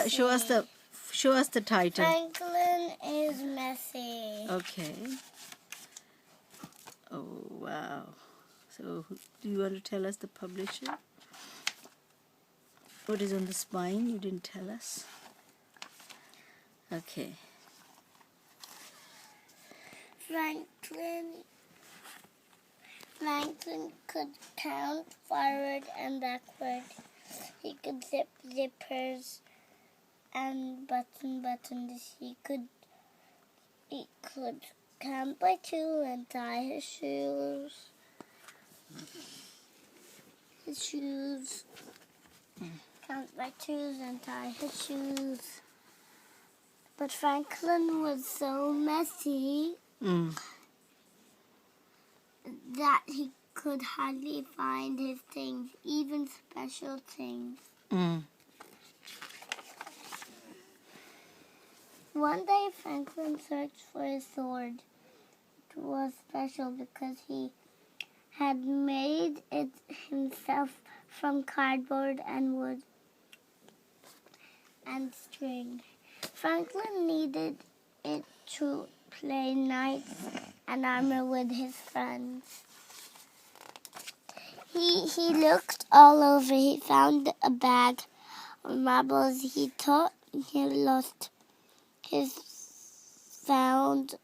show us the title. Franklin is messy. Okay. Oh wow. So do you want to tell us the publisher? What is on the spine? You didn't tell us. Okay. Franklin could count forward and backward. He could zip zippers and button buttons. He could count by two and tie his shoes. Count by twos and tie his shoes. But Franklin was so messy that he could hardly find his things, even special things. One day Franklin searched for his sword. It was special because he had made it himself from cardboard and wood and string. Franklin needed it to play knights and armor with his friends. He looked all over. He found a bag of marbles. He thought he lost his found.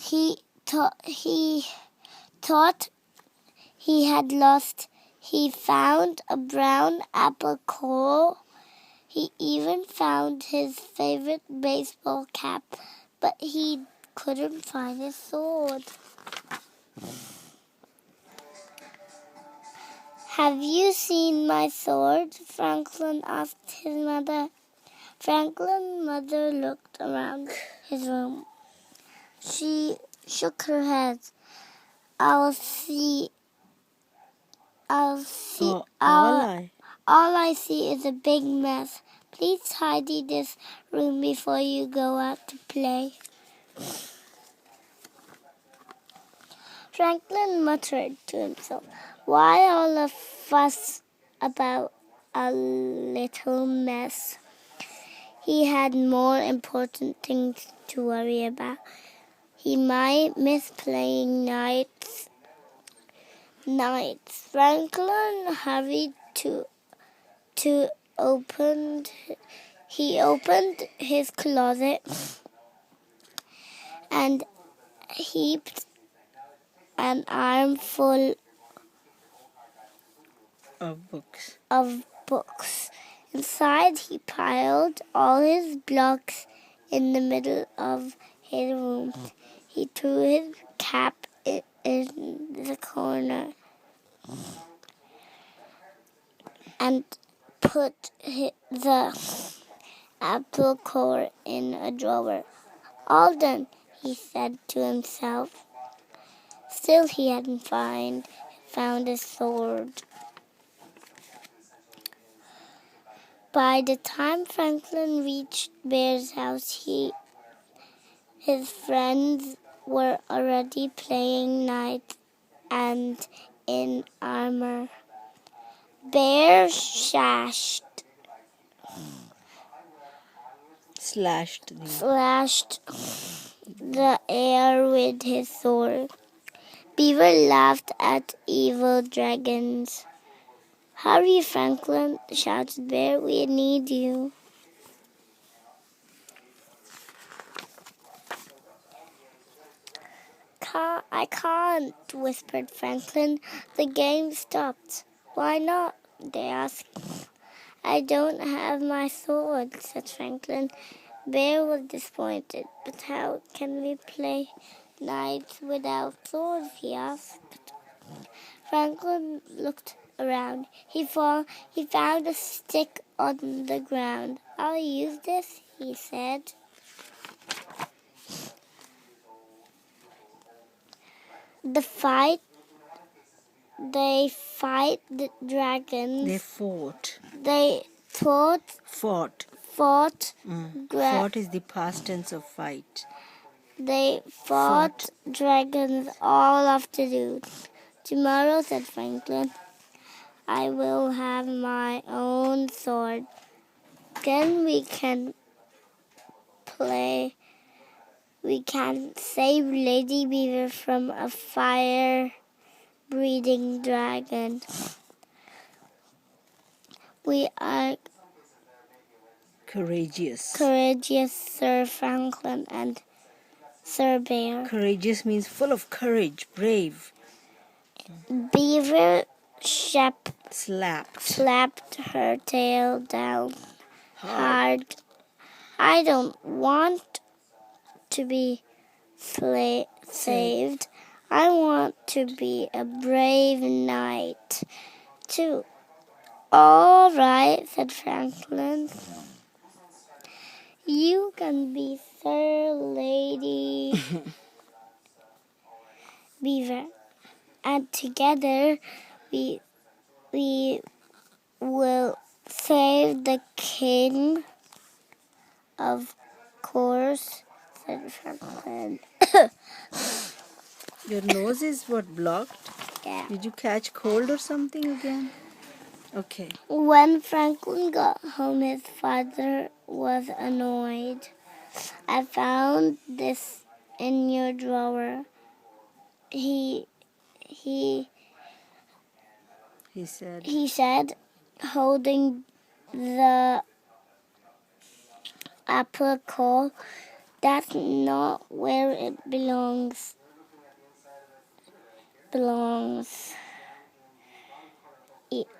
He thought he had lost. He found a brown apple core. He even found his favorite baseball cap, but he couldn't find his sword. Have you seen my sword? Franklin asked his mother. Franklin's mother looked around his room. She shook her head. All I see is a big mess. Please tidy this room before you go out to play. Franklin muttered to himself, why all the fuss about a little mess? He had more important things to worry about. He might miss playing nights. Franklin hurried He opened his closet and heaped an armful of books. Inside, he piled all his blocks in the middle of his room. He threw his cap in the corner and put the apple core in a drawer. All done, he said to himself. Still, he hadn't found his sword. By the time Franklin reached Bear's house, his friends were already playing knights and in armor. Bear slashed the air with his sword. Beaver laughed at evil dragons. Hurry, Franklin, shouted Bear. We need you. I can't, whispered Franklin. The game stopped. Why not? They asked. I don't have my sword, said Franklin. Bear was disappointed. But how can we play knights without swords? He asked. Franklin looked around. He found a stick on the ground. I'll use this, he said. They fight the dragons. They fought. Fought is the past tense of fight. They fought dragons all afternoon. Tomorrow, said Franklin, I will have my own sword. Then we can play. We can save Lady Beaver from a fire-breathing dragon. We are Courageous. Sir Franklin and Sir Bear. Courageous means full of courage, brave. Beaver Slapped. slapped her tail down hard. I don't want to be saved. I want to be a brave knight, too. All right, said Franklin. You can be Sir Lady Beaver, and together we will save the king. Of course, said Franklin. Your nose is what, blocked? Yeah. Did you catch cold or something again? Okay. When Franklin got home, his father was annoyed. I found this in your drawer. He said, holding the apple core. That's not where it belongs.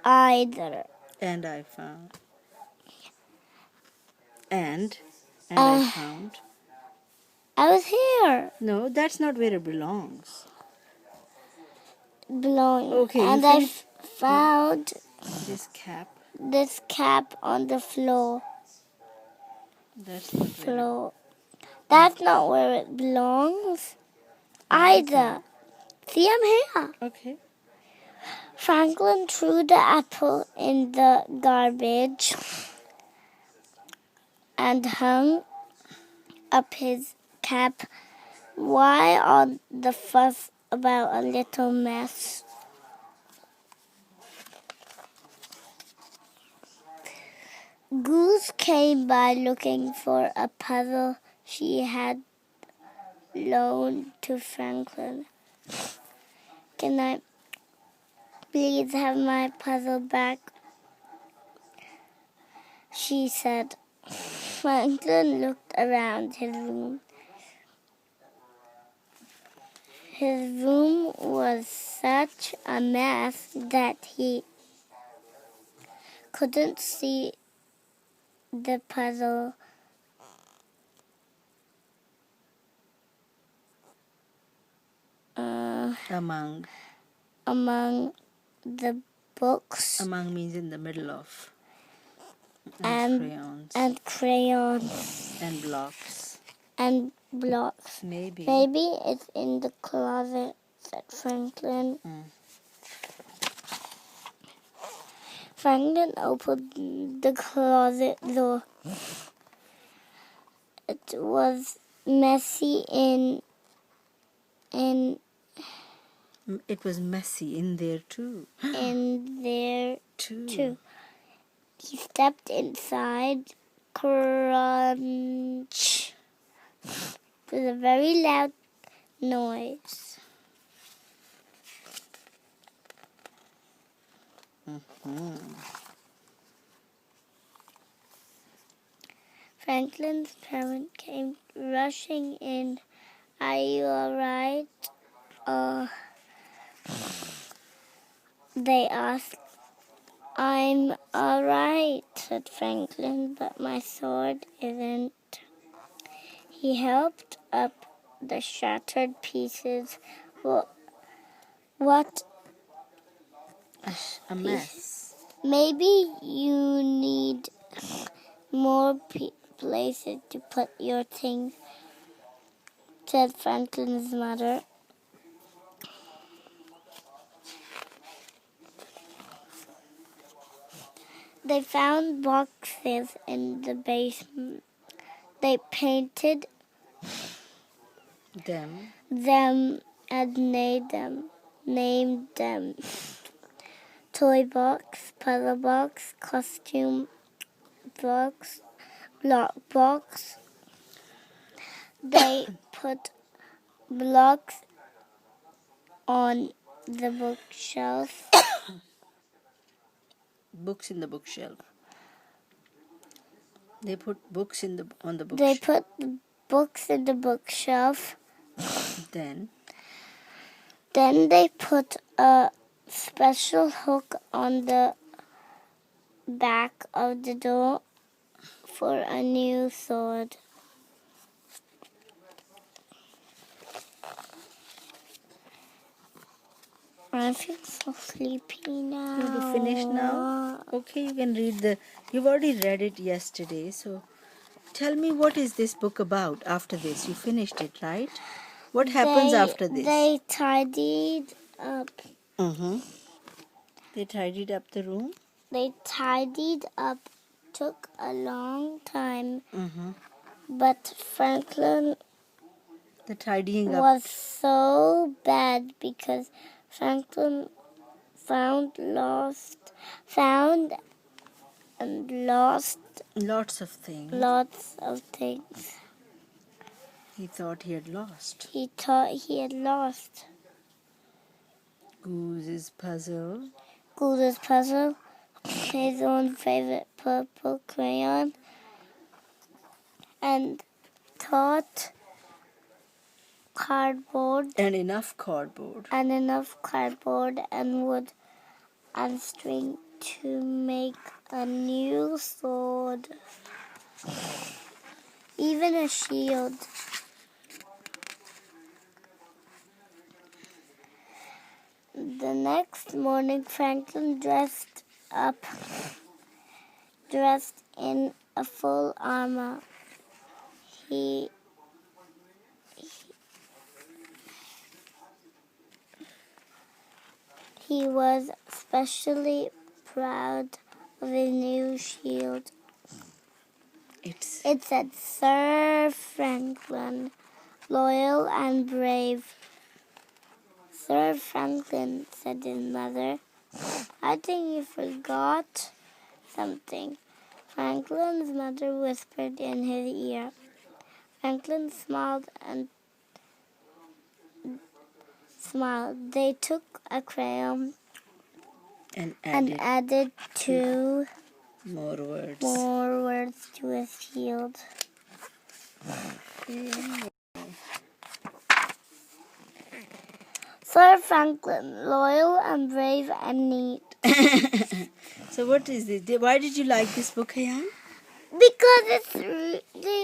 Either. And I found. And I found. I was here. No, that's not where it belongs. Okay. And I found this cap. On the floor. That's not floor. That's not where it belongs. Either. See, I'm here. Okay. Franklin threw the apple in the garbage and hung up his cap. Why all the fuss about a little mess? Goose came by looking for a puzzle she had loaned to Franklin. Can I please have my puzzle back? She said. Franklin looked around his room. His room was such a mess that he couldn't see the puzzle. Among the books. Among means in the middle of. And crayons. And blocks. Maybe it's in the closet, said Franklin. Franklin opened the closet door. It was messy It was messy in there too. Too. He stepped inside. Crunch. It was a very loud noise. Franklin's parents came rushing in. Are you all right? They asked. I'm all right, said Franklin, but my sword isn't. He helped up the shattered pieces. What? A mess. Maybe you need more places to put your things, said Franklin's mother. They found boxes in the basement. They painted them and named them. Toy box, puzzle box, costume box. They put blocks on the bookshelf. Books in the bookshelf. They put books on the They bookshelf. put the books in the bookshelf. Then they put a special hook on the back of the door for a new sword. I feel so sleepy now. you want to finish now? Okay, you can read you've already read it yesterday, so tell me, what is this book about after this? You finished it, right? What happens after this? They tidied up. Mm-hmm. They tidied up the room? They tidied up. Took a long time. Mm-hmm. But Franklin The tidying up. was so bad because Franklin found and lost Lots of things. lots of things. He thought he had lost. He thought he had lost Goose's puzzle. Goose's puzzle, his own favorite purple crayon, and thought cardboard And enough cardboard. and wood and string to make a new sword, even a shield. The next morning, Franklin dressed in a full armor. He was especially proud of his new shield. It said, "Sir Franklin, loyal and brave." "Sir Franklin," said his mother, "I think you forgot something." Franklin's mother whispered in his ear. Franklin smiled and smiled. They took a crayon and added two more words. To his shield. Sir Franklin, loyal and brave and neat. So what is this? Why did you like this book, Hayyan? Because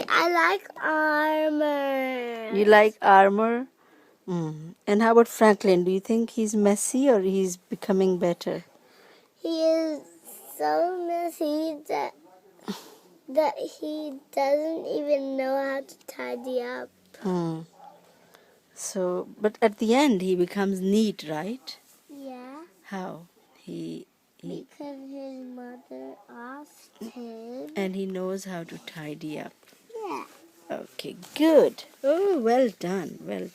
I like armor. You like armor? And how about Franklin? Do you think he's messy or he's becoming better? He is so messy that he doesn't even know how to tidy up. So, but at the end he becomes neat, right? Yeah. How? Because his mother asked him. And he knows how to tidy up. Yeah. Okay, good. Oh, well done, well done.